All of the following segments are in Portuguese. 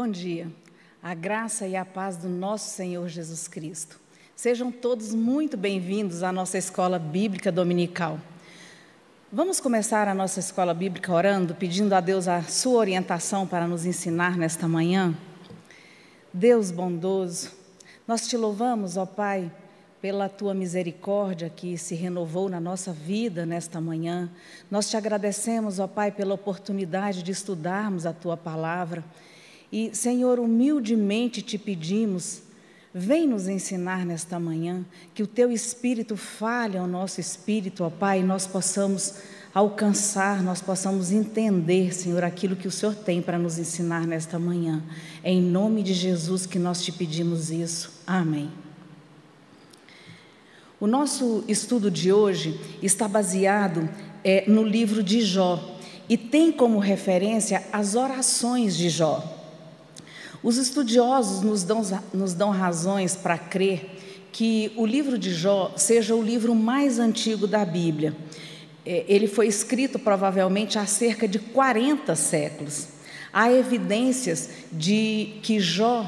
Bom dia, a graça e a paz do nosso Senhor Jesus Cristo. Sejam todos muito bem-vindos à nossa escola bíblica dominical. Vamos começar a nossa escola bíblica orando, pedindo a Deus a sua orientação para nos ensinar nesta manhã. Deus bondoso, nós te louvamos, ó Pai, pela tua misericórdia que se renovou na nossa vida nesta manhã. Nós te agradecemos, ó Pai, pela oportunidade de estudarmos a tua palavra. E, Senhor, humildemente te pedimos, vem nos ensinar nesta manhã, que o teu Espírito fale ao nosso espírito, ó Pai, e nós possamos alcançar, nós possamos entender, Senhor, aquilo que o Senhor tem para nos ensinar nesta manhã. É em nome de Jesus que nós te pedimos isso. Amém. O nosso estudo de hoje está baseado no livro de Jó e tem como referência as orações de Jó. Os estudiosos nos dão razões para crer que o livro de Jó seja o livro mais antigo da Bíblia. Ele foi escrito provavelmente há cerca de 40 séculos. Há evidências de que Jó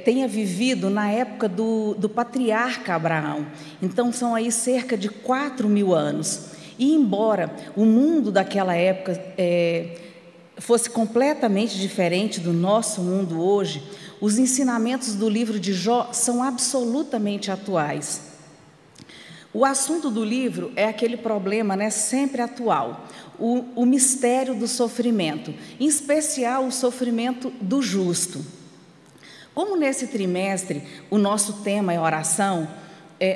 tenha vivido na época do patriarca Abraão. Então são aí cerca de 4.000 anos. E embora o mundo daquela época fosse completamente diferente do nosso mundo hoje, os ensinamentos do livro de Jó são absolutamente atuais. O assunto do livro é aquele problema, sempre atual, o mistério do sofrimento, em especial o sofrimento do justo. Como nesse trimestre o nosso tema é oração,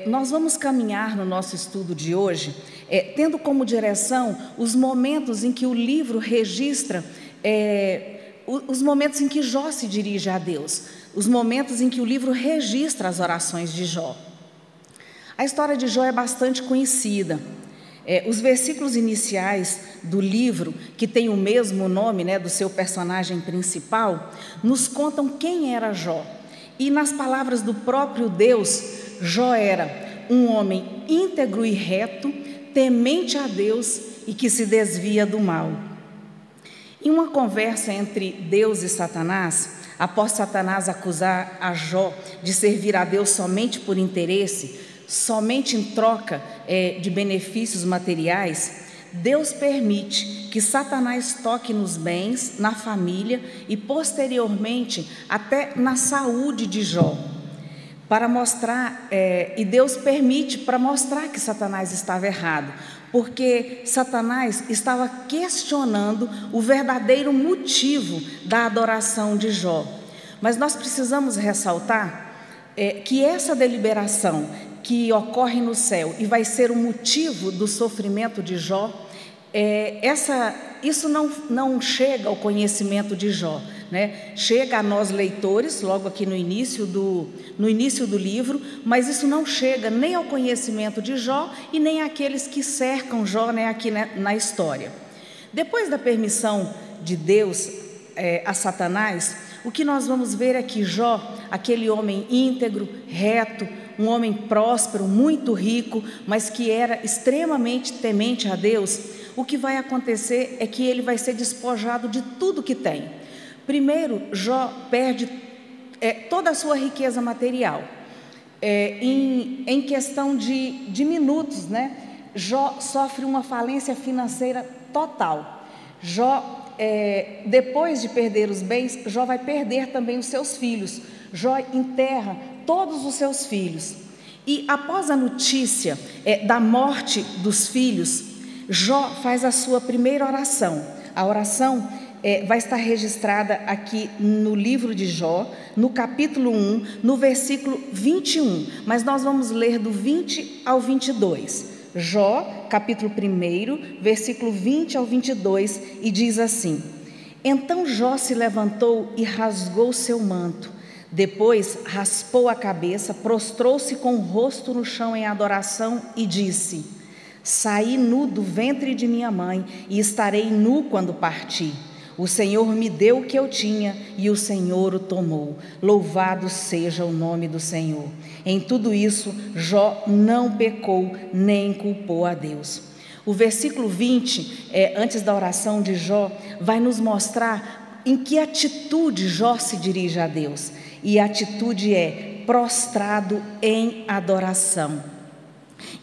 nós vamos caminhar no nosso estudo de hoje, tendo como direção os momentos em que o livro registra, os momentos em que Jó se dirige a Deus, os momentos em que o livro registra as orações de Jó. A história de Jó é bastante conhecida. Os versículos iniciais do livro, que tem o mesmo nome, do seu personagem principal, nos contam quem era Jó. E nas palavras do próprio Deus, Jó era um homem íntegro e reto, temente a Deus e que se desvia do mal. Em uma conversa entre Deus e Satanás, após Satanás acusar a Jó de servir a Deus somente por interesse, somente em troca de benefícios materiais, Deus permite que Satanás toque nos bens, na família e posteriormente até na saúde de Jó. Para mostrar, e Deus permite para mostrar que Satanás estava errado, porque Satanás estava questionando o verdadeiro motivo da adoração de Jó. Mas nós precisamos ressaltar que essa deliberação que ocorre no céu e vai ser o motivo do sofrimento de Jó, isso não chega ao conhecimento de Jó, chega a nós leitores, logo aqui no início do livro, mas isso não chega nem ao conhecimento de Jó e nem àqueles que cercam Jó, aqui na história. Depois da permissão de Deus a Satanás, o que nós vamos ver é que Jó, aquele homem íntegro, reto, um homem próspero, muito rico, mas que era extremamente temente a Deus, o que vai acontecer é que ele vai ser despojado de tudo que tem. Primeiro, Jó perde toda a sua riqueza material. Em questão de minutos, Jó sofre uma falência financeira total. Jó, depois de perder os bens, Jó vai perder também os seus filhos. Jó enterra todos os seus filhos. E após a notícia da morte dos filhos, Jó faz a sua primeira oração. A oração vai estar registrada aqui no livro de Jó, no capítulo 1, no versículo 21. Mas nós vamos ler do 20 ao 22. Jó, capítulo 1, versículo 20 ao 22, e diz assim: Então Jó se levantou e rasgou seu manto. Depois raspou a cabeça, prostrou-se com o rosto no chão em adoração e disse: Saí nu do ventre de minha mãe e estarei nu quando partir. O Senhor me deu o que eu tinha e o Senhor o tomou. Louvado seja o nome do Senhor. Em tudo isso, Jó não pecou nem culpou a Deus. O versículo 20, antes da oração de Jó, vai nos mostrar em que atitude Jó se dirige a Deus. E a atitude é prostrado em adoração.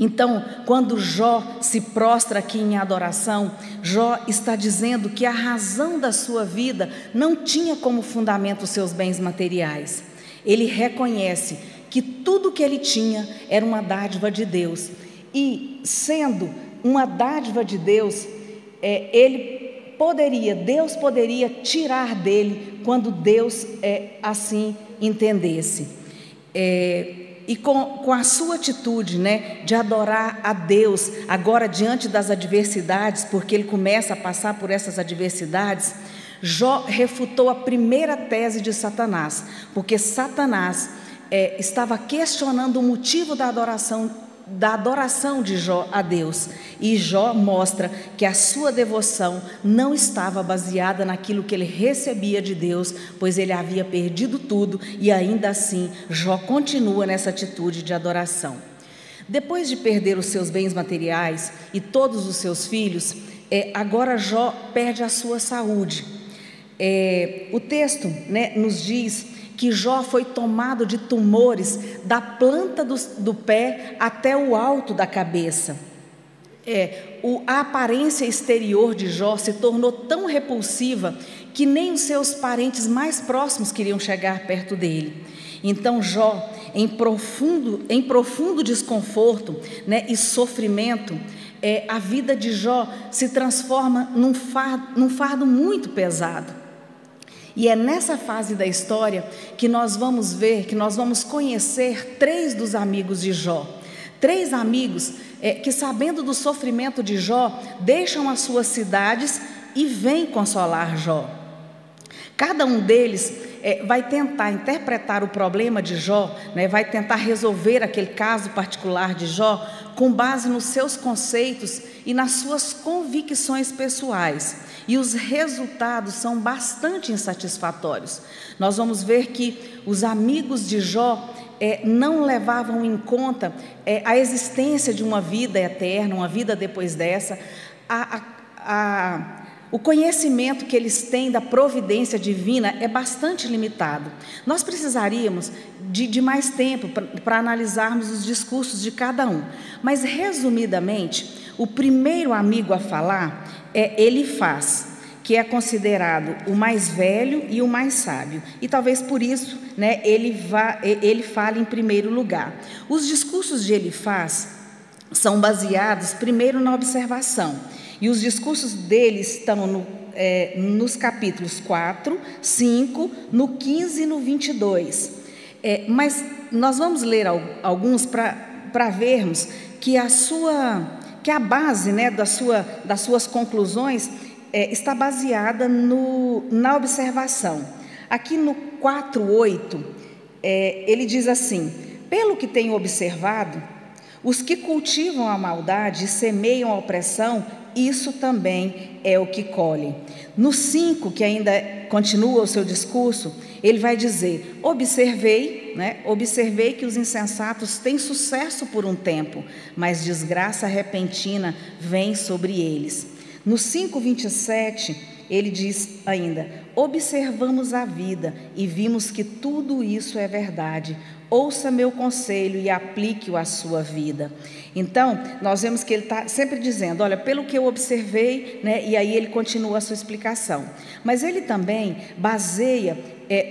Então, quando Jó se prostra aqui em adoração, Jó está dizendo que a razão da sua vida não tinha como fundamento os seus bens materiais. Ele reconhece que tudo que ele tinha era uma dádiva de Deus. E sendo uma dádiva de Deus, Deus poderia tirar dele quando Deus assim entendesse. E com a sua atitude, de adorar a Deus, agora diante das adversidades, porque ele começa a passar por essas adversidades, Jó refutou a primeira tese de Satanás, porque Satanás estava questionando o motivo da adoração de Jó a Deus, e Jó mostra que a sua devoção não estava baseada naquilo que ele recebia de Deus, pois ele havia perdido tudo, e ainda assim Jó continua nessa atitude de adoração. Depois de perder os seus bens materiais e todos os seus filhos, agora Jó perde a sua saúde. O texto nos diz que Jó foi tomado de tumores da planta do pé até o alto da cabeça. A aparência exterior de Jó se tornou tão repulsiva que nem os seus parentes mais próximos queriam chegar perto dele. Então Jó, em profundo desconforto e sofrimento, a vida de Jó se transforma num fardo muito pesado. E é nessa fase da história que nós vamos conhecer 3 dos amigos de Jó. 3 amigos que, sabendo do sofrimento de Jó, deixam as suas cidades e vêm consolar Jó. Cada um deles vai tentar interpretar o problema de Jó, vai tentar resolver aquele caso particular de Jó com base nos seus conceitos e nas suas convicções pessoais. E os resultados são bastante insatisfatórios. Nós vamos ver que os amigos de Jó não levavam em conta a existência de uma vida eterna, uma vida depois dessa, o conhecimento que eles têm da providência divina é bastante limitado. Nós precisaríamos de mais tempo para analisarmos os discursos de cada um. Mas, resumidamente, o primeiro amigo a falar é Elifaz, que é considerado o mais velho e o mais sábio. E talvez por isso ele fale em primeiro lugar. Os discursos de Elifaz são baseados primeiro na observação. E os discursos dele estão nos capítulos 4, 5, no 15 e no 22. Mas nós vamos ler alguns para vermos que a base das suas conclusões está baseada na observação. Aqui no 4:8, ele diz assim: pelo que tenho observado, os que cultivam a maldade e semeiam a opressão, isso também é o que colhem. No 5, que ainda continua o seu discurso, ele vai dizer: observei que os insensatos têm sucesso por um tempo, mas desgraça repentina vem sobre eles. No 5:27, ele diz ainda: observamos a vida e vimos que tudo isso é verdade. Ouça meu conselho e aplique-o à sua vida. Então, nós vemos que ele está sempre dizendo: olha, pelo que eu observei, e aí ele continua a sua explicação. Mas ele também baseia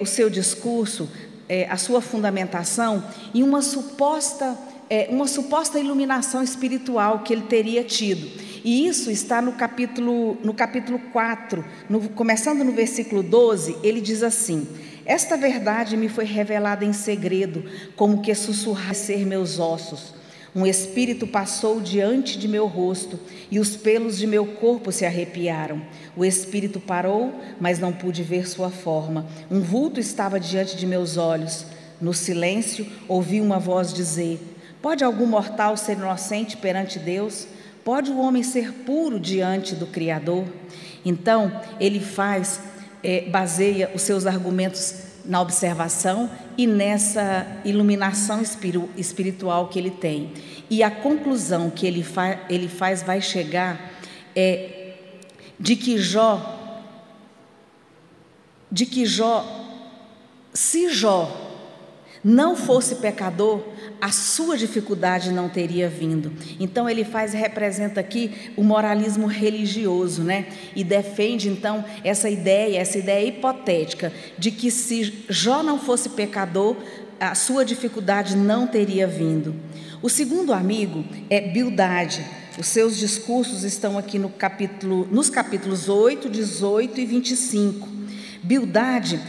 o seu discurso, a sua fundamentação, em uma suposta iluminação espiritual que ele teria tido. E isso está no capítulo 4, começando no versículo 12, ele diz assim: esta verdade me foi revelada em segredo, como que sussurrasse meus ossos. Um espírito passou diante de meu rosto, e os pelos de meu corpo se arrepiaram. O espírito parou, mas não pude ver sua forma. Um vulto estava diante de meus olhos. No silêncio, ouvi uma voz dizer: pode algum mortal ser inocente perante Deus? Pode o homem ser puro diante do Criador? Então, ele baseia os seus argumentos na observação e nessa iluminação espiritual que ele tem. E a conclusão que ele vai chegar de que Jó de que se Jó não fosse pecador, a sua dificuldade não teria vindo. Então ele representa aqui o moralismo religioso, né? E defende então essa ideia hipotética de que se Jó não fosse pecador, a sua dificuldade não teria vindo. O segundo amigo é Bildade. Os seus discursos estão aqui nos capítulos 8, 18 e 25. Bildade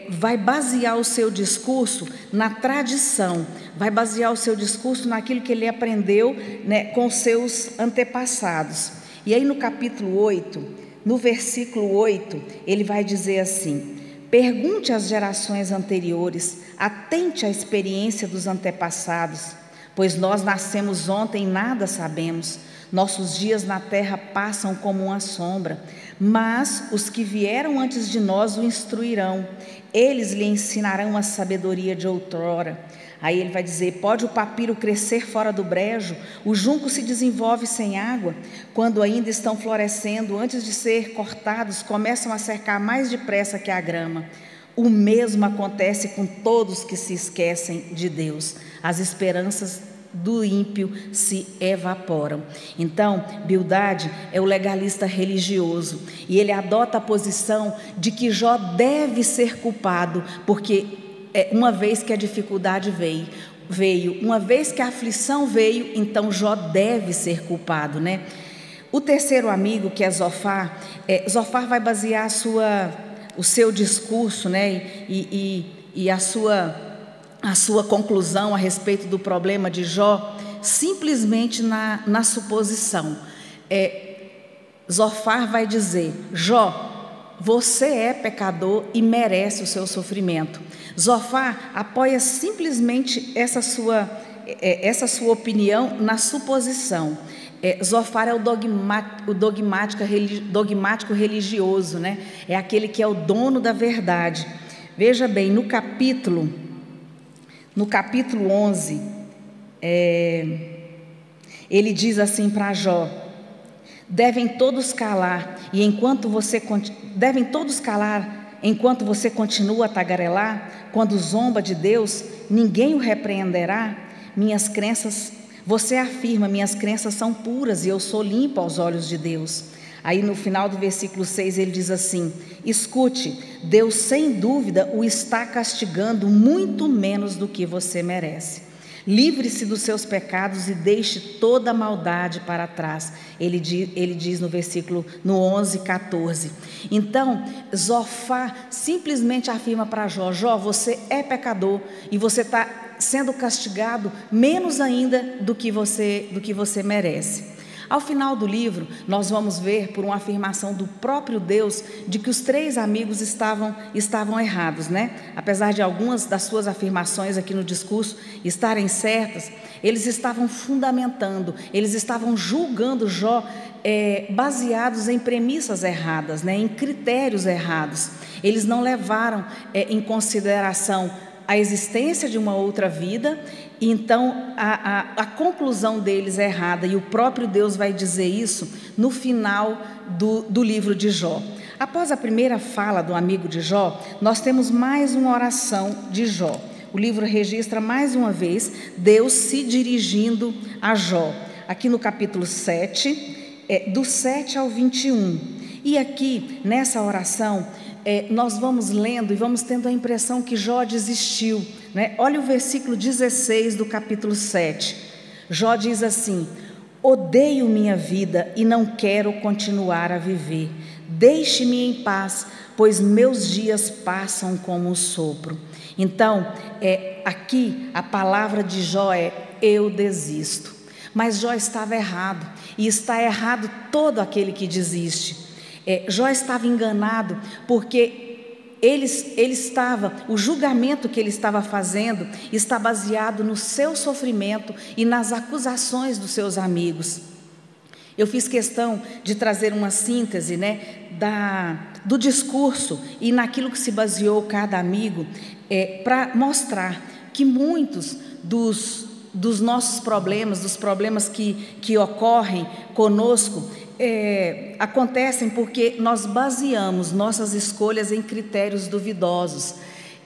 vai basear o seu discurso na tradição, vai basear o seu discurso naquilo que ele aprendeu, né, com seus antepassados. E aí no capítulo 8, no versículo 8, ele vai dizer assim: pergunte às gerações anteriores, atente à experiência dos antepassados, pois nós nascemos ontem e nada sabemos. Nossos dias na terra passam como uma sombra, mas os que vieram antes de nós o instruirão. Eles lhe ensinarão a sabedoria de outrora. Aí ele vai dizer: pode o papiro crescer fora do brejo? O junco se desenvolve sem água? Quando ainda estão florescendo, antes de ser cortados, começam a secar mais depressa que a grama. O mesmo acontece com todos que se esquecem de Deus. As esperanças do ímpio se evaporam. Então, Bildade é o legalista religioso e ele adota a posição de que Jó deve ser culpado, porque uma vez que a dificuldade veio, uma vez que a aflição veio, então Jó deve ser culpado, né? O terceiro amigo, que é Zofar, Zofar vai basear o seu discurso, né? E a sua conclusão a respeito do problema de Jó simplesmente na suposição. Zofar vai dizer: Jó, você é pecador e merece o seu sofrimento. Zofar apoia simplesmente essa sua opinião na suposição. Zofar é o dogmático religioso, né? É aquele que é o dono da verdade. Veja bem, no capítulo 11, ele diz assim para Jó: devem todos calar enquanto você continua a tagarelar. Quando zomba de Deus, ninguém o repreenderá. Você afirma: minhas crenças são puras e eu sou limpo aos olhos de Deus. Aí no final do versículo 6 ele diz assim: escute, Deus sem dúvida o está castigando muito menos do que você merece. Livre-se dos seus pecados e deixe toda a maldade para trás. Ele diz no 11, 14. Então, Zofar simplesmente afirma para Jó: Jó, você é pecador e você está sendo castigado menos ainda do que você merece. Ao final do livro, nós vamos ver, por uma afirmação do próprio Deus, de que os três amigos estavam errados, né? Apesar de algumas das suas afirmações aqui no discurso estarem certas, eles estavam fundamentando, eles estavam julgando Jó baseados em premissas erradas, né? Em critérios errados. Eles não levaram em consideração a existência de uma outra vida. Então a conclusão deles é errada, e o próprio Deus vai dizer isso no final do livro de Jó. Após a primeira fala do amigo de Jó, nós temos mais uma oração de Jó. O livro registra mais uma vez Deus se dirigindo a Jó, aqui no capítulo 7, do 7 ao 21. E aqui, nessa oração, nós vamos lendo e vamos tendo a impressão que Jó desistiu, né? Olha o versículo 16 do capítulo 7. Jó diz assim: odeio minha vida e não quero continuar a viver. Deixe-me em paz, pois meus dias passam como um sopro. Então, aqui a palavra de Jó é: eu desisto. Mas Jó estava errado, e está errado todo aquele que desiste. Jó estava enganado, porque o julgamento que ele estava fazendo está baseado no seu sofrimento e nas acusações dos seus amigos. Eu fiz questão de trazer uma síntese, né, do discurso e naquilo que se baseou cada amigo, para mostrar que muitos dos nossos problemas, dos problemas que ocorrem conosco, acontecem porque nós baseamos nossas escolhas em critérios duvidosos,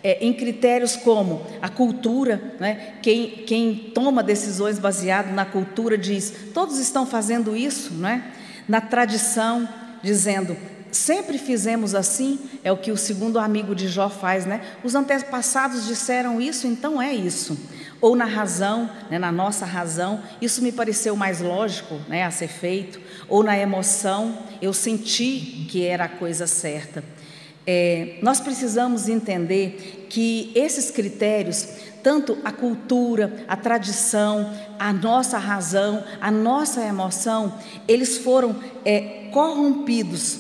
em critérios como a cultura, né? Quem toma decisões baseado na cultura diz, todos estão fazendo isso, né? Na tradição, dizendo, sempre fizemos assim, é o que o segundo amigo de Jó faz, né? Os antepassados disseram isso, então é isso. Ou na razão, né? Na nossa razão, isso me pareceu mais lógico, né? A ser feito. Ou na emoção, eu senti que era a coisa certa. Nós precisamos entender que esses critérios, tanto a cultura, a tradição, a nossa razão, a nossa emoção, eles foram corrompidos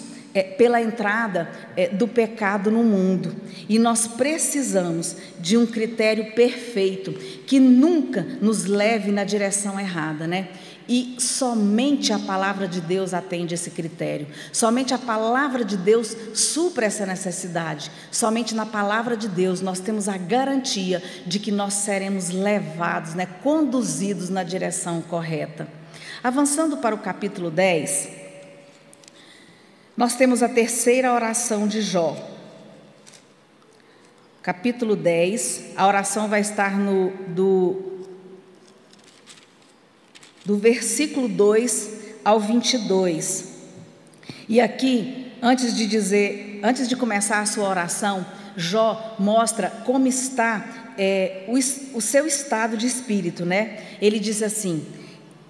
pela entrada do pecado no mundo. E nós precisamos de um critério perfeito, que nunca nos leve na direção errada, né? E somente a palavra de Deus atende esse critério. Somente a palavra de Deus supra essa necessidade. Somente na palavra de Deus nós temos a garantia de que nós seremos levados, né, conduzidos na direção correta. Avançando para o capítulo 10, nós temos a terceira oração de Jó. Capítulo 10, a oração vai estar do versículo 2 ao 22. E aqui, antes de começar a sua oração, Jó mostra como está o seu estado de espírito, né? Ele diz assim: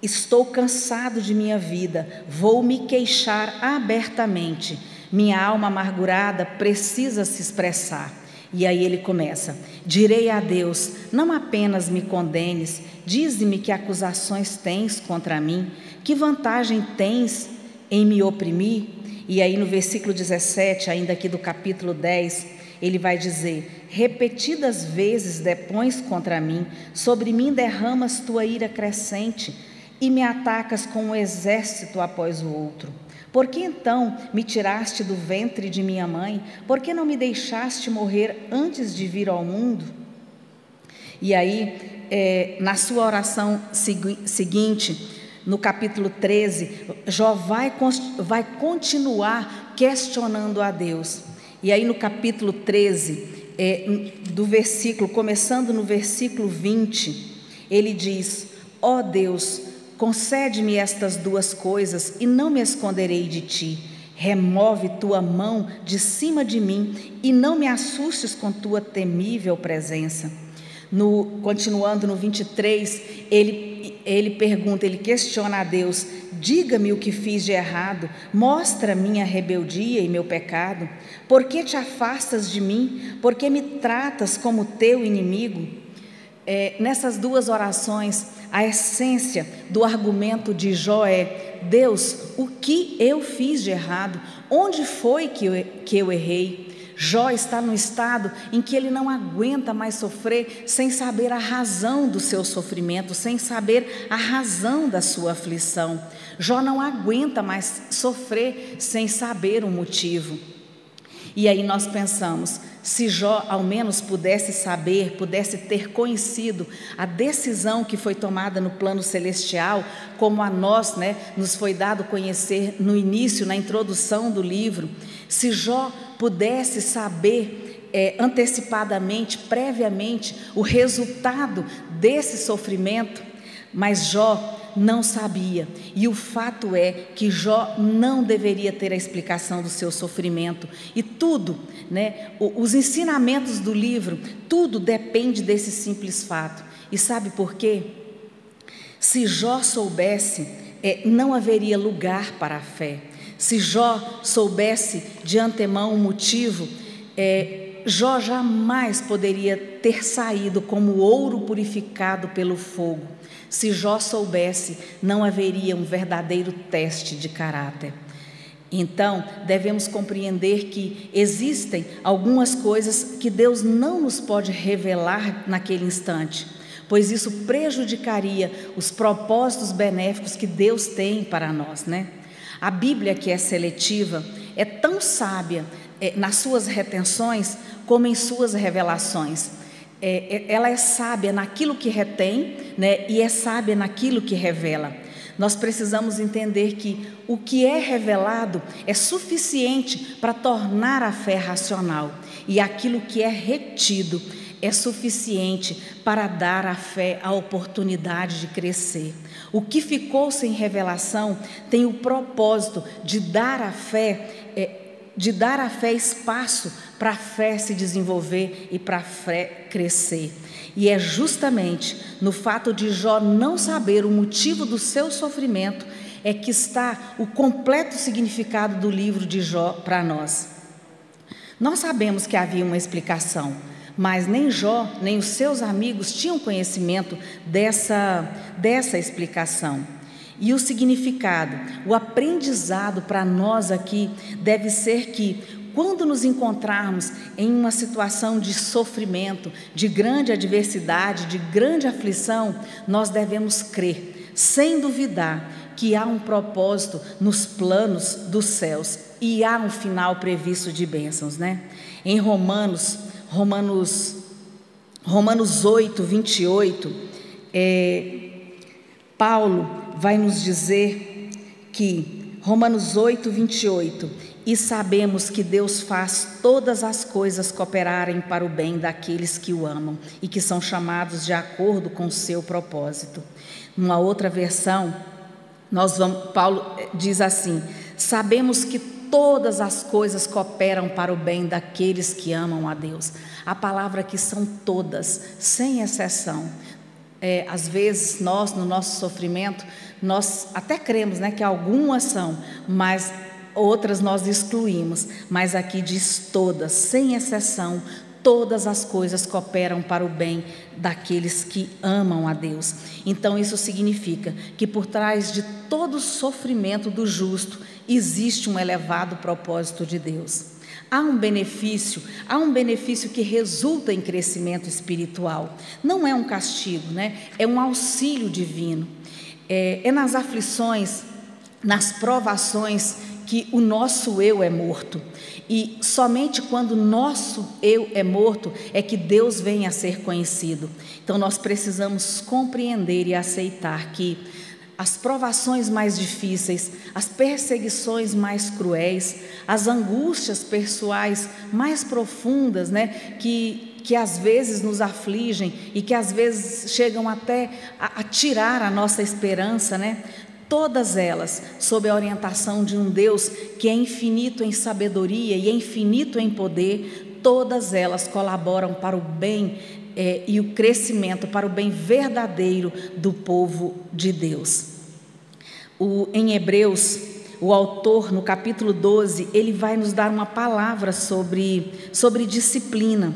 estou cansado de minha vida, vou me queixar abertamente, minha alma amargurada precisa se expressar. E aí ele começa: direi a Deus, não apenas me condenes, dize-me que acusações tens contra mim, que vantagem tens em me oprimir? E aí no versículo 17, ainda aqui do capítulo 10, ele vai dizer: repetidas vezes depões contra mim, sobre mim derramas tua ira crescente, e me atacas com um exército após o outro. Por que então me tiraste do ventre de minha mãe? Por que não me deixaste morrer antes de vir ao mundo? E aí, na sua oração seguinte, no capítulo 13, Jó vai continuar questionando a Deus. E aí no capítulo 13, começando no versículo 20, ele diz: ó Deus, concede-me estas duas coisas e não me esconderei de ti. Remove tua mão de cima de mim e não me assustes com tua temível presença. Continuando no 23, ele questiona a Deus: diga-me o que fiz de errado, mostra minha rebeldia e meu pecado. Por que te afastas de mim? Por que me tratas como teu inimigo? Nessas duas orações, a essência do argumento de Jó é: Deus, o que eu fiz de errado? Onde foi que eu errei? Jó está num estado em que ele não aguenta mais sofrer sem saber a razão do seu sofrimento, sem saber a razão da sua aflição. Jó não aguenta mais sofrer sem saber o motivo. E aí nós pensamos, se Jó ao menos pudesse saber, pudesse ter conhecido a decisão que foi tomada no plano celestial, como a nós, né, nos foi dado conhecer no início, na introdução do livro, se Jó pudesse saber antecipadamente, previamente, o resultado desse sofrimento, mas Jó não sabia, e o fato é que Jó não deveria ter a explicação do seu sofrimento, e tudo, né, os ensinamentos do livro, tudo depende desse simples fato. E sabe por quê? Se Jó soubesse, não haveria lugar para a fé. Se Jó soubesse de antemão o motivo, Jó jamais poderia ter saído como ouro purificado pelo fogo. Se Jó soubesse, não haveria um verdadeiro teste de caráter. Então, devemos compreender que existem algumas coisas que Deus não nos pode revelar naquele instante, pois isso prejudicaria os propósitos benéficos que Deus tem para nós, né? A Bíblia, que é seletiva, é tão sábia nas suas retenções como em suas revelações. Ela é sábia naquilo que retém, né, e é sábia naquilo que revela. Nós precisamos entender que o que é revelado é suficiente para tornar a fé racional, e aquilo que é retido é suficiente para dar à fé a oportunidade de crescer. O que ficou sem revelação tem o propósito de dar à fé espaço para a fé se desenvolver e para a fé crescer. E é justamente no fato de Jó não saber o motivo do seu sofrimento é que está o completo significado do livro de Jó para nós. Nós sabemos que havia uma explicação, mas nem Jó, nem os seus amigos tinham conhecimento dessa explicação. E o significado, o aprendizado para nós aqui deve ser que, quando nos encontrarmos em uma situação de sofrimento, de grande adversidade, de grande aflição, nós devemos crer, sem duvidar, que há um propósito nos planos dos céus e há um final previsto de bênçãos, né? Em Romanos 8, 28, Paulo vai nos dizer que, Romanos 8, 28, e sabemos que Deus faz todas as coisas cooperarem para o bem daqueles que o amam e que são chamados de acordo com o seu propósito. Numa outra versão, Paulo diz assim: sabemos que todas as coisas cooperam para o bem daqueles que amam a Deus. A palavra aqui são todas, sem exceção. Às vezes nós, no nosso sofrimento, nós até cremos, né, que algumas são, mas outras nós excluímos. Mas aqui diz todas, sem exceção, todas as coisas cooperam para o bem daqueles que amam a Deus. Então isso significa que por trás de todo o sofrimento do justo existe um elevado propósito de Deus. Há um benefício que resulta em crescimento espiritual. Não é um castigo, né? É um auxílio divino. É nas aflições, nas provações, que o nosso eu é morto. E somente quando o nosso eu é morto é que Deus vem a ser conhecido. Então nós precisamos compreender e aceitar que as provações mais difíceis, as perseguições mais cruéis, as angústias pessoais mais profundas, né, que às vezes nos afligem e que às vezes chegam até a tirar a nossa esperança, né? Todas elas, sob a orientação de um Deus que é infinito em sabedoria e é infinito em poder, todas elas colaboram para o bem e o crescimento, para o bem verdadeiro do povo de Deus. Em Hebreus, o autor, no capítulo 12, ele vai nos dar uma palavra sobre disciplina.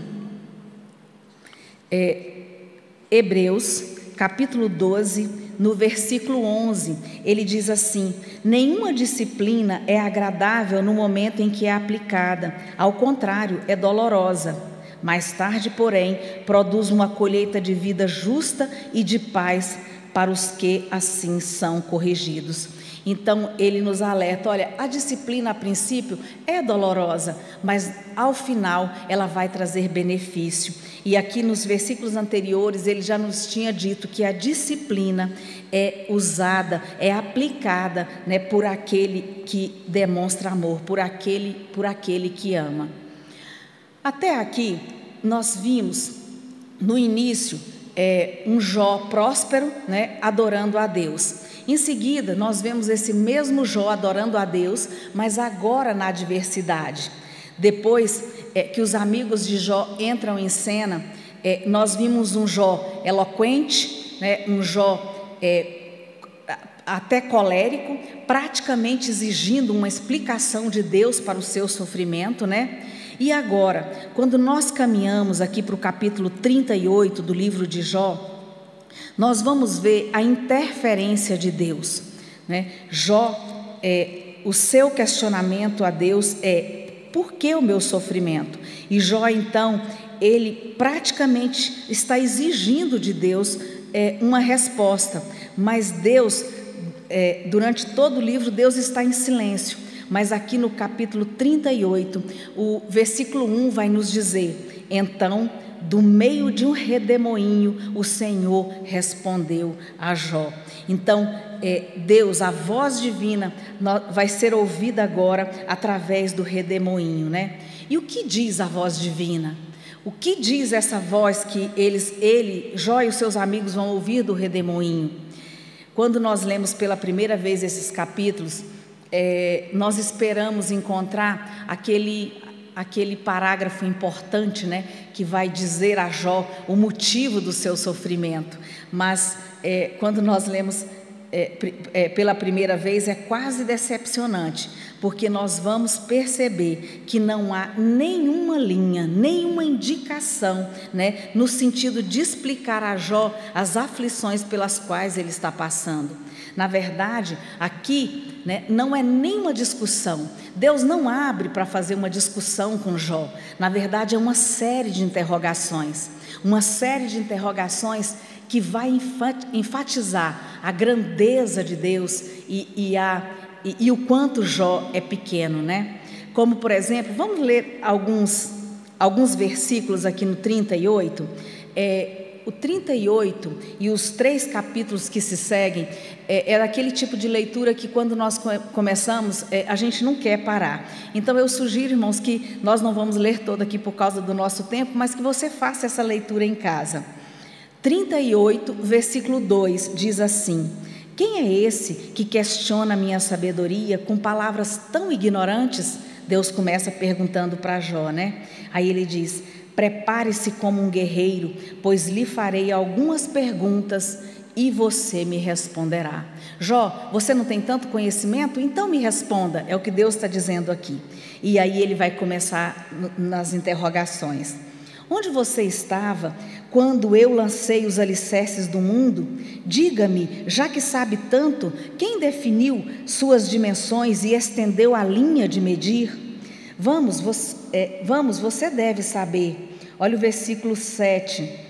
Hebreus, capítulo 12, no versículo 11, ele diz assim: nenhuma disciplina é agradável no momento em que é aplicada, ao contrário, é dolorosa. Mais tarde, porém, produz uma colheita de vida justa e de paz para os que assim são corrigidos. Então ele nos alerta: olha, a disciplina a princípio é dolorosa, mas ao final ela vai trazer benefício. E aqui nos versículos anteriores ele já nos tinha dito que a disciplina é usada, é aplicada, né, por aquele que demonstra amor, por aquele que ama. Até aqui nós vimos no início um Jó próspero, né, adorando a Deus. Em seguida nós vemos esse mesmo Jó adorando a Deus, mas agora na adversidade. Depois que os amigos de Jó entram em cena, nós vimos um Jó eloquente, né, um Jó até colérico, praticamente exigindo uma explicação de Deus para o seu sofrimento, né? E agora, quando nós caminhamos aqui para o capítulo 38 do livro de Jó, nós vamos ver a interferência de Deus, né? Jó, o seu questionamento a Deus é: por que o meu sofrimento? E Jó, então, ele praticamente está exigindo de Deus uma resposta, mas Deus, durante todo o livro, Deus está em silêncio. Mas aqui no capítulo 38, o versículo 1 vai nos dizer: então do meio de um redemoinho, o Senhor respondeu a Jó. Então, Deus, a voz divina, vai ser ouvida agora através do redemoinho, né? E o que diz a voz divina? O que diz essa voz que Jó e os seus amigos vão ouvir do redemoinho? Quando nós lemos pela primeira vez esses capítulos, nós esperamos encontrar aquele parágrafo importante, né, que vai dizer a Jó o motivo do seu sofrimento. Mas quando nós lemos pela primeira vez, é quase decepcionante, porque nós vamos perceber que não há nenhuma linha, nenhuma indicação, né, no sentido de explicar a Jó as aflições pelas quais ele está passando. Na verdade, aqui, né, não é nenhuma discussão. Deus não abre para fazer uma discussão com Jó. Na verdade, é uma série de interrogações. Uma série de interrogações que vai enfatizar a grandeza de Deus e o quanto Jó é pequeno, né? Como, por exemplo, vamos ler alguns versículos aqui no 38. O 38 e os 3 capítulos que se seguem é daquele tipo de leitura que, quando nós começamos, a gente não quer parar. Então eu sugiro, irmãos, que nós não vamos ler todo aqui por causa do nosso tempo, mas que você faça essa leitura em casa. 38, versículo 2, diz assim: quem é esse que questiona a minha sabedoria com palavras tão ignorantes? Deus começa perguntando para Jó, né? Aí ele diz: prepare-se como um guerreiro, pois lhe farei algumas perguntas e você me responderá. Jó, você não tem tanto conhecimento? Então me responda, é o que Deus está dizendo aqui. E aí ele vai começar nas interrogações. Onde você estava quando eu lancei os alicerces do mundo? Diga-me, já que sabe tanto, quem definiu suas dimensões e estendeu a linha de medir? Vamos, você deve saber. Olha o versículo 7.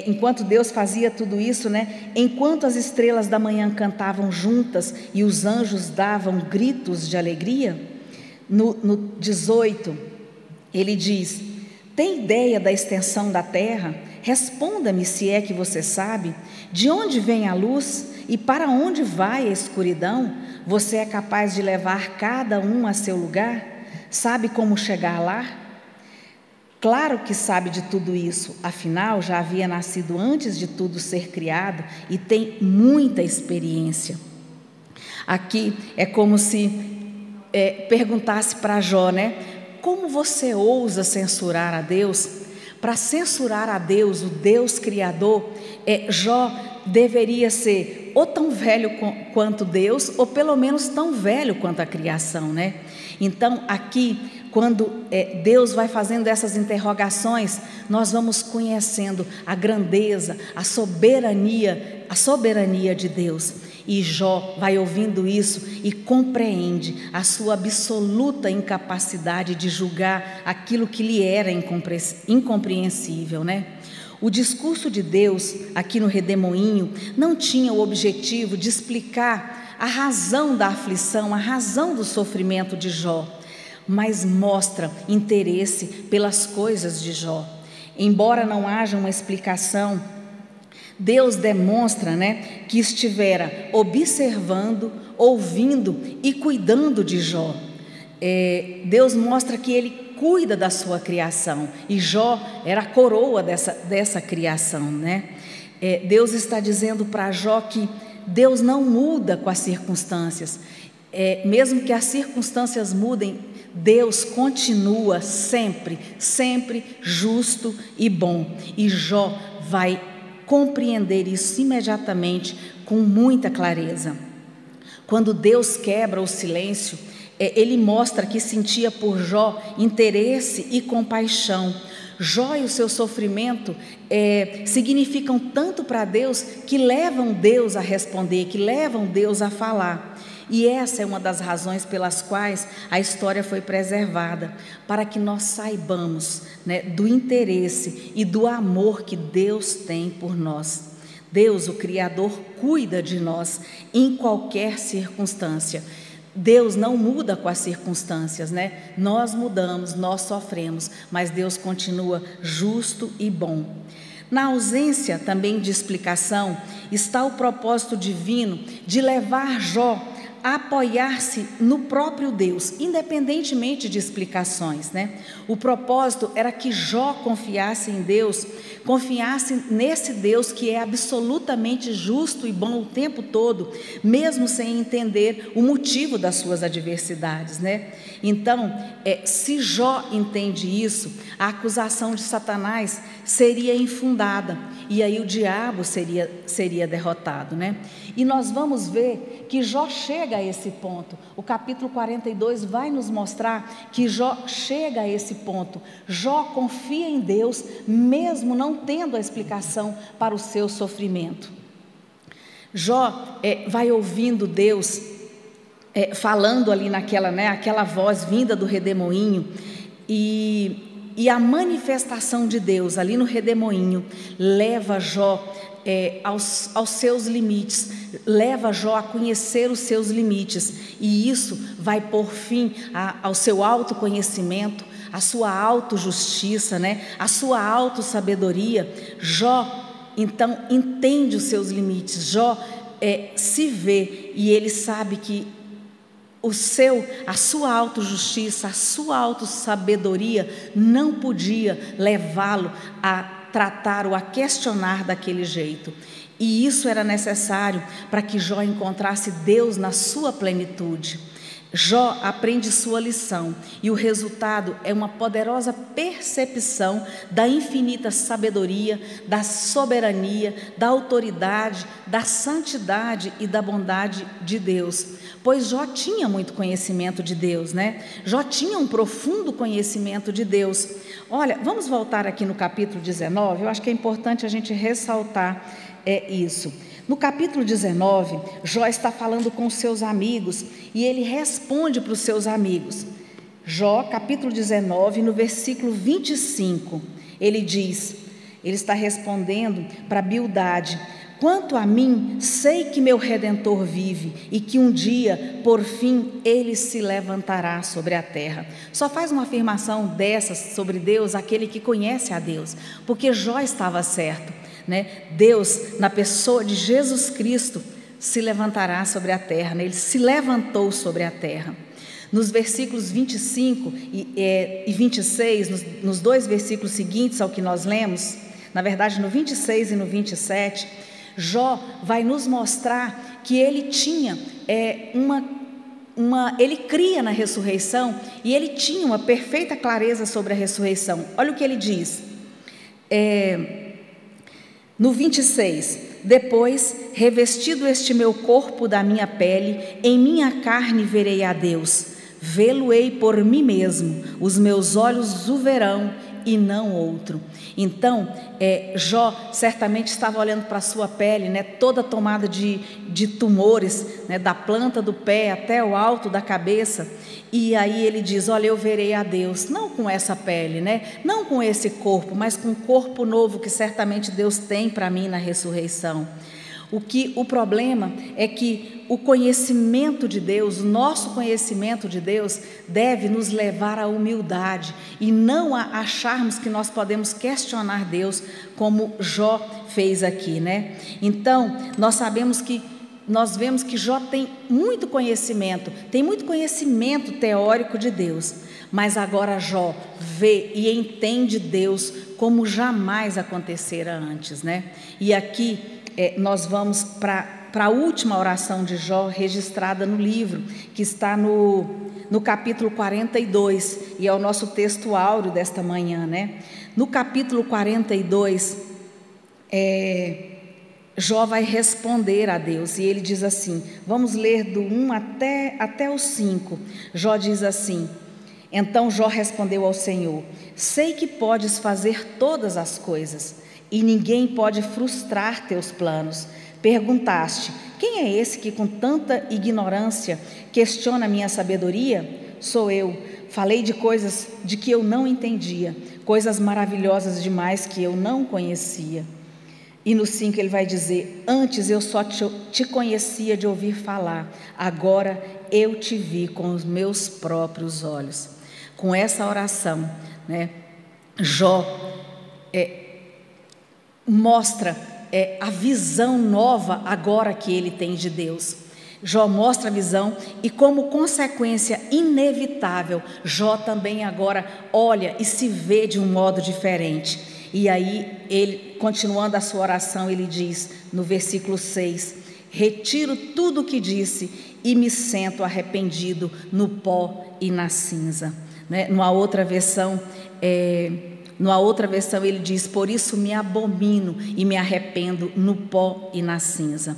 Enquanto Deus fazia tudo isso, né? Enquanto as estrelas da manhã cantavam juntas e os anjos davam gritos de alegria. No 18, ele diz: tem ideia da extensão da terra? Responda-me, se é que você sabe. De onde vem a luz e para onde vai a escuridão? Você é capaz de levar cada um a seu lugar? Sabe como chegar lá? Claro que sabe de tudo isso, afinal já havia nascido antes de tudo ser criado e tem muita experiência. Aqui é como se perguntasse para Jó, né? Como você ousa censurar a Deus? Para censurar a Deus, o Deus Criador, Jó deveria ser ou tão velho quanto Deus, ou pelo menos tão velho quanto a criação, né? Então, aqui, quando Deus vai fazendo essas interrogações, nós vamos conhecendo a grandeza, a soberania de Deus. E Jó vai ouvindo isso e compreende a sua absoluta incapacidade de julgar aquilo que lhe era incompreensível, né? O discurso de Deus aqui no redemoinho não tinha o objetivo de explicar a razão da aflição, a razão do sofrimento de Jó, mas mostra interesse pelas coisas de Jó. Embora não haja uma explicação, Deus demonstra, né, que estivera observando, ouvindo e cuidando de Jó. Deus mostra que Ele cuida da sua criação, e Jó era a coroa dessa criação, né? Deus está dizendo para Jó que Deus não muda com as circunstâncias. Mesmo que as circunstâncias mudem, Deus continua sempre justo e bom. E Jó vai compreender isso imediatamente, com muita clareza. Quando Deus quebra o silêncio, Ele mostra que sentia por Jó interesse e compaixão. Jó e o seu sofrimento significam tanto para Deus, que levam Deus a responder, que levam Deus a falar. E essa é uma das razões pelas quais a história foi preservada, para que nós saibamos, né, do interesse e do amor que Deus tem por nós. Deus, o Criador, cuida de nós em qualquer circunstância. Deus não muda com as circunstâncias, né? Nós mudamos, nós sofremos, mas Deus continua justo e bom. Na ausência também de explicação, está o propósito divino de levar Jó a apoiar-se no próprio Deus, independentemente de explicações, né? O propósito era que Jó confiasse em Deus, confiasse nesse Deus que é absolutamente justo e bom o tempo todo, mesmo sem entender o motivo das suas adversidades, né? Então, se Jó entende isso, a acusação de Satanás seria infundada, e aí o diabo seria derrotado, né? E nós vamos ver que Jó chega a esse ponto. O capítulo 42 vai nos mostrar que Jó chega a esse ponto. Jó confia em Deus, mesmo não tendo a explicação para o seu sofrimento. Jó vai ouvindo Deus falando ali naquela, né, aquela voz vinda do redemoinho, e a manifestação de Deus ali no redemoinho leva Jó aos seus limites, leva Jó a conhecer os seus limites, e isso vai pôr fim ao seu autoconhecimento, à sua autojustiça, né? À sua autossabedoria. Jó então entende os seus limites, Jó se vê, e ele sabe que a sua autojustiça, a sua autossabedoria não podia levá-lo a tratar ou a questionar daquele jeito. E isso era necessário para que Jó encontrasse Deus na sua plenitude. Jó aprende sua lição, e o resultado é uma poderosa percepção da infinita sabedoria, da soberania, da autoridade, da santidade e da bondade de Deus. Pois Jó tinha muito conhecimento de Deus, né? Jó tinha um profundo conhecimento de Deus. Olha, vamos voltar aqui no capítulo 19, eu acho que é importante a gente ressaltar isso. No capítulo 19, Jó está falando com os seus amigos, e ele responde para os seus amigos. Jó, capítulo 19, no versículo 25, ele está respondendo para Bildade: quanto a mim, sei que meu Redentor vive, e que um dia, por fim, ele se levantará sobre a terra. Só faz uma afirmação dessas sobre Deus aquele que conhece a Deus, porque Jó estava certo, né? Deus, na pessoa de Jesus Cristo, se levantará sobre a terra, né? Ele se levantou sobre a terra. Nos versículos 25 e 26, nos dois versículos seguintes ao que nós lemos, na verdade no 26 e no 27, Jó vai nos mostrar que ele tinha ele cria na ressurreição, e ele tinha uma perfeita clareza sobre a ressurreição. Olha o que ele diz, no 26, depois, revestido este meu corpo da minha pele, em minha carne verei a Deus, vê-lo-ei por mim mesmo, os meus olhos o verão e não outro. Então, Jó certamente estava olhando para a sua pele, né, toda tomada de tumores, né, da planta do pé até o alto da cabeça, e aí ele diz: olha, eu verei a Deus, não com essa pele, né, não com esse corpo, mas com um corpo novo que certamente Deus tem para mim na ressurreição. O problema é que o conhecimento de Deus, o nosso conhecimento de Deus, deve nos levar à humildade, e não a acharmos que nós podemos questionar Deus, como Jó fez aqui, né? Então, nós vemos que Jó tem muito conhecimento teórico de Deus, mas agora Jó vê e entende Deus como jamais acontecera antes, né? E aqui nós vamos para a última oração de Jó registrada no livro, que está no capítulo 42, e é o nosso texto áureo desta manhã, né? No capítulo 42, Jó vai responder a Deus, e ele diz assim, vamos ler do 1 até o 5. Jó diz assim: então Jó respondeu ao Senhor: sei que podes fazer todas as coisas, e ninguém pode frustrar teus planos. Perguntaste: quem é esse que com tanta ignorância questiona a minha sabedoria? Sou eu. Falei de coisas de que eu não entendia, coisas maravilhosas demais que eu não conhecia. E no 5 ele vai dizer: antes eu só te conhecia de ouvir falar, agora eu te vi com os meus próprios olhos. Com essa oração, né, Jó mostra a visão nova agora que ele tem de Deus. Jó mostra a visão e, como consequência inevitável, Jó também agora olha e se vê de um modo diferente. E aí, ele, continuando a sua oração, ele diz no versículo 6: retiro tudo o que disse e me sento arrependido no pó e na cinza. Né? Numa outra versão ele diz: por isso me abomino e me arrependo no pó e na cinza.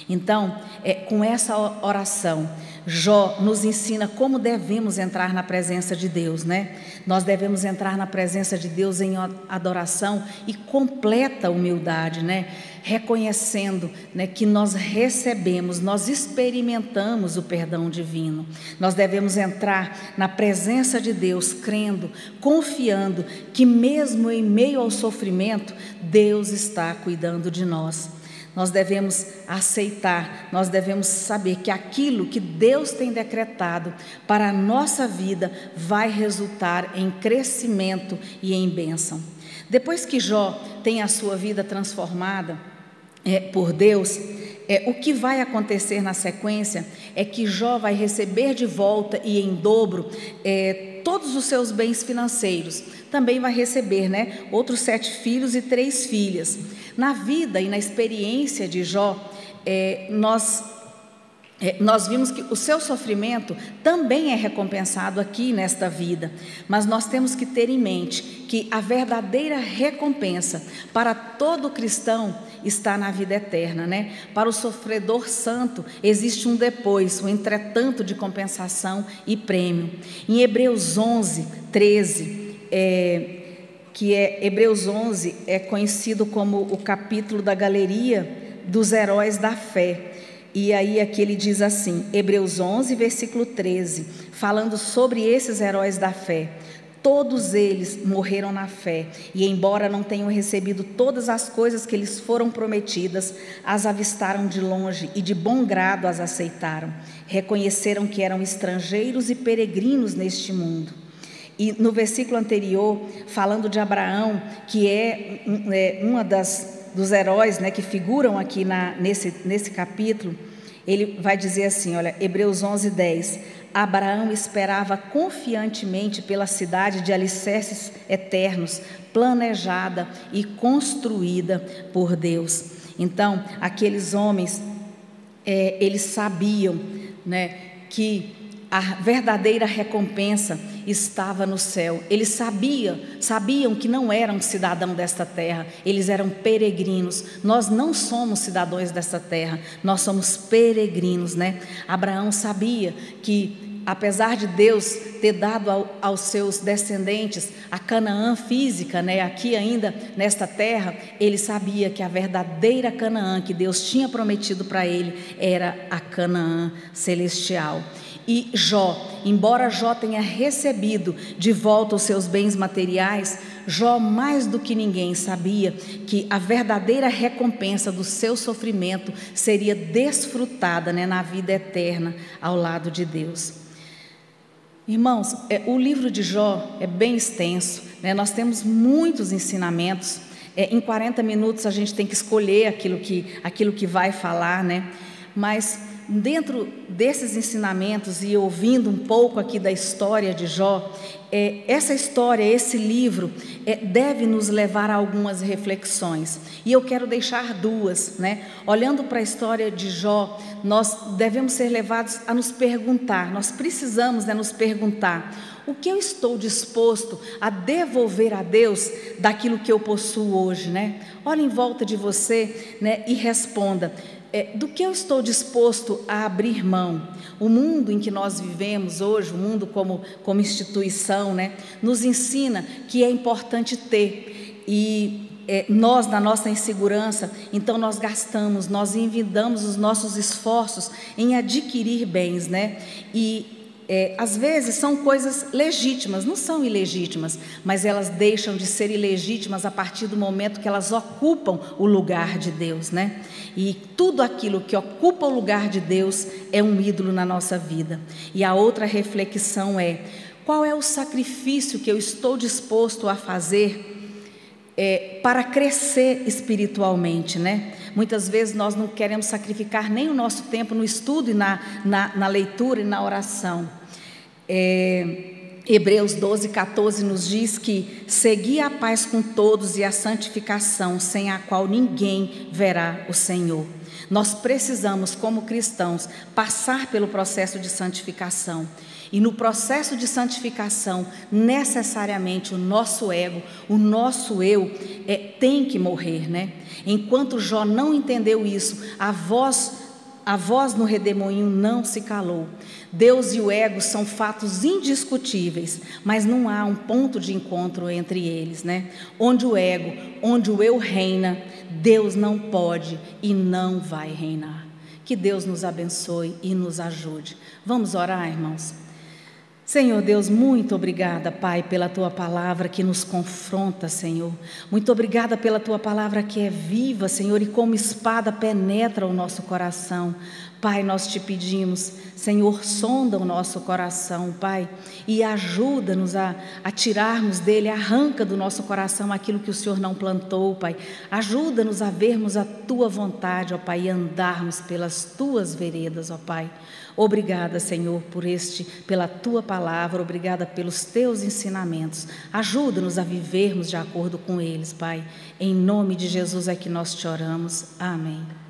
Então, com essa oração, Jó nos ensina como devemos entrar na presença de Deus, né? Nós devemos entrar na presença de Deus em adoração e completa humildade, né? Reconhecendo, né, que nós recebemos, nós experimentamos o perdão divino. Nós devemos entrar na presença de Deus crendo, confiando que mesmo em meio ao sofrimento, Deus está cuidando de nós. Nós devemos aceitar, nós devemos saber que aquilo que Deus tem decretado para a nossa vida vai resultar em crescimento e em bênção. Depois que Jó tem a sua vida transformada por Deus, o que vai acontecer na sequência é que Jó vai receber de volta e em dobro todos os seus bens financeiros. Também vai receber, né, outros 7 filhos e 3 filhas. Na vida e na experiência de Jó, nós vimos que o seu sofrimento também é recompensado aqui nesta vida, mas nós temos que ter em mente que a verdadeira recompensa para todo cristão está na vida eterna, né? Para o sofredor santo existe um depois, um entretanto de compensação e prêmio. Em Hebreus 11, 13, Hebreus 11 é conhecido como o capítulo da galeria dos heróis da fé. E aí aqui ele diz assim, Hebreus 11, versículo 13, falando sobre esses heróis da fé: todos eles morreram na fé, e embora não tenham recebido todas as coisas que lhes foram prometidas, as avistaram de longe e de bom grado as aceitaram. Reconheceram que eram estrangeiros e peregrinos neste mundo. E no versículo anterior, falando de Abraão, que uma dos heróis, né, que figuram aqui nesse capítulo, ele vai dizer assim, olha, Hebreus 11, 10, Abraão esperava confiantemente pela cidade de alicerces eternos, planejada e construída por Deus. Então, aqueles homens, eles sabiam, né, que a verdadeira recompensa estava no céu. Eles sabiam que não eram cidadãos desta terra, eles eram peregrinos. Nós não somos cidadãos desta terra, nós somos peregrinos, né? Abraão sabia que, apesar de Deus ter dado aos seus descendentes a Canaã física, né, aqui ainda nesta terra, ele sabia que a verdadeira Canaã que Deus tinha prometido para ele era a Canaã celestial. E Jó, embora Jó tenha recebido de volta os seus bens materiais, Jó mais do que ninguém sabia que a verdadeira recompensa do seu sofrimento seria desfrutada, né, na vida eterna ao lado de Deus. Irmãos, o livro de Jó é bem extenso, né? Nós temos muitos ensinamentos. Em 40 minutos a gente tem que escolher aquilo que vai falar, né? Mas dentro desses ensinamentos e ouvindo um pouco aqui da história de Jó, essa história, esse livro, deve nos levar a algumas reflexões. E eu quero deixar 2, né? Olhando para a história de Jó, nós devemos ser levados a nos perguntar, nós precisamos, né, nos perguntar: o que eu estou disposto a devolver a Deus daquilo que eu possuo hoje, né? Olhe em volta de você, né, e responda: do que eu estou disposto a abrir mão? O mundo em que nós vivemos hoje, o mundo como instituição, né, nos ensina que é importante ter, e nós, na nossa insegurança, então nós gastamos, nós envidamos os nossos esforços em adquirir bens, né? E às vezes são coisas legítimas, não são ilegítimas, mas elas deixam de ser ilegítimas a partir do momento que elas ocupam o lugar de Deus, né? E tudo aquilo que ocupa o lugar de Deus é um ídolo na nossa vida. E a outra reflexão é: qual é o sacrifício que eu estou disposto a fazer para crescer espiritualmente, né? Muitas vezes nós não queremos sacrificar nem o nosso tempo no estudo e na leitura e na oração. Hebreus 12:14 nos diz que segui a paz com todos e a santificação, sem a qual ninguém verá o Senhor. Nós precisamos, como cristãos, passar pelo processo de santificação. E no processo de santificação, necessariamente o nosso ego, o nosso eu, tem que morrer, né? Enquanto Jó não entendeu isso, a voz no redemoinho não se calou. Deus e o ego são fatos indiscutíveis, mas não há um ponto de encontro entre eles, né? Onde o ego, onde o eu reina, Deus não pode e não vai reinar. Que Deus nos abençoe e nos ajude. Vamos orar, irmãos? Senhor Deus, muito obrigada, Pai, pela Tua palavra que nos confronta, Senhor. Muito obrigada pela Tua palavra que é viva, Senhor, e como espada penetra o nosso coração. Pai, nós te pedimos, Senhor, sonda o nosso coração, Pai, e ajuda-nos a tirarmos dele, arranca do nosso coração aquilo que o Senhor não plantou, Pai. Ajuda-nos a vermos a Tua vontade, ó Pai, e andarmos pelas Tuas veredas, ó Pai. Obrigada, Senhor, pela Tua palavra, obrigada pelos Teus ensinamentos. Ajuda-nos a vivermos de acordo com eles, Pai. Em nome de Jesus é que nós te oramos. Amém.